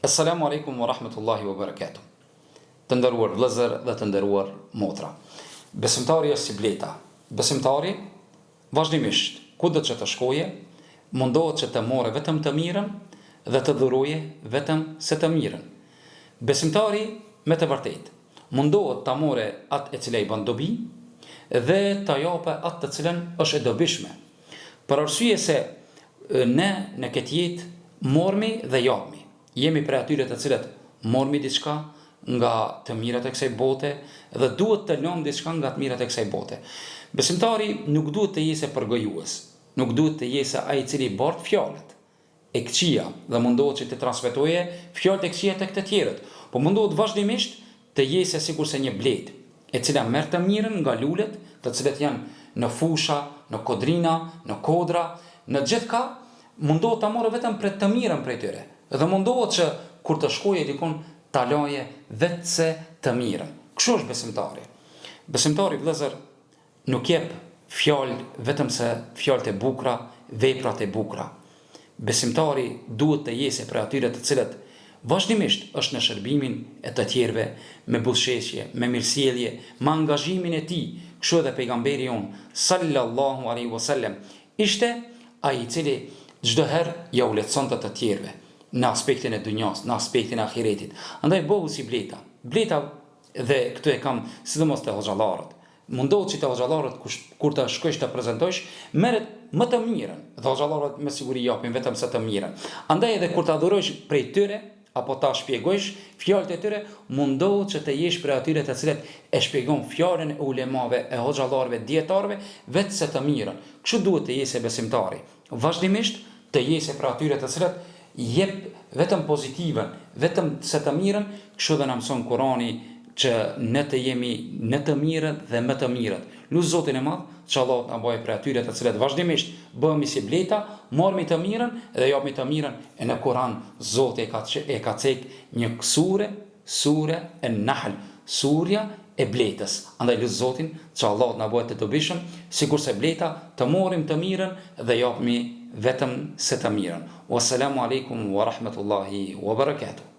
Assalamu alaikum wa rahmatullahi wa barakatuh. Të nderuar vëllezër dhe të nderuar motra. Besimtari është si bleta. Besimtari vazhdimisht kudo që të shkoje, mundohet që të morë vetëm të mirën dhe të dhuroje vetëm se të mirën. Besimtari me të vërtetë mundohet ta morë atë e cila i bën dobi dhe ta japë atë të cilën është e dobishme. Për arsye se ne në këtë jetë mormi dhe japmi. Jemi për atyre të cilët mormi diçka nga të mirat e kësaj bote dhe duhet të lëmë diçka nga të mirat e kësaj bote. Besimtari nuk duhet të jese përgojues, nuk duhet të jese ai i cili bart fjalët e këqija dhe mundohet që të transmetoje fjalët e këqija tek të tjerët, por mundohet vazhdimisht të jese sikurse një blet, e cila merr të mirën nga lulet, të cilët janë në fusha, në kodrina, në kodra, në gjithka, mundohet ta morë vetëm për të mirën prej tyre. Dhe mundohet që kur të shkoje dikon ta laje vetëse të mirën. Kështu është besimtari. Besimtari vëllezër nuk jep fjalë vetëm se fjalët e bukura, veprat e bukura. Besimtari duhet të jese për atyre të cilët vazhdimisht është në shërbimin e të tjerëve, me buzëqeshje, me mirësjellje, me angazhimin e tij. Kështu edhe pejgamberi jon sallallahu alaihi wasallam ishte ai i cili çdo herë ja u lehtësonte të tjerëve në aspektin e dunjas, në aspektin e ahiretit. Andaj bëhu si bleta. Bleta, dhe këtu e kam sidomos të hoxhallarët. Mundohet që të hoxhallarët kur të shkojsh të prezantojsh, merret më të mirën. Dhe hoxhallarët me siguri japin vetëm sa të mirën. Andaj edhe kur të adhurojsh prej tyre apo ta shpjegojsh fjalët e tyre, mundohet që të jesh prej atyre të cilët e shpjegon fjalën e ulemave, e hoxhallarëve, dietarëve vetëse të mirën. Kështu duhet të jese besimtari. Vazhdimisht të jese prej atyre të cilët jep vetëm pozitiven, vetëm se të mirën, kështu dhe na mëson Kurani që ne të jemi në të mirën dhe më të mirët. Lut Zotin e Madh, që Allah na bëjë për atyre të cilët vazhdimisht bëhemi si bleta, mormi të mirën dhe japmi të mirën. E në Kur'an Zoti e ka cek një sure an-Nahl, surja e bletës. Andaj lut Zotin që Allah na bëjë të dobishëm, sikurse bleta të morrim të mirën dhe japmi vetëm se të mirën. Wassalamu alaikum wa rahmatullahi wa barakatuh.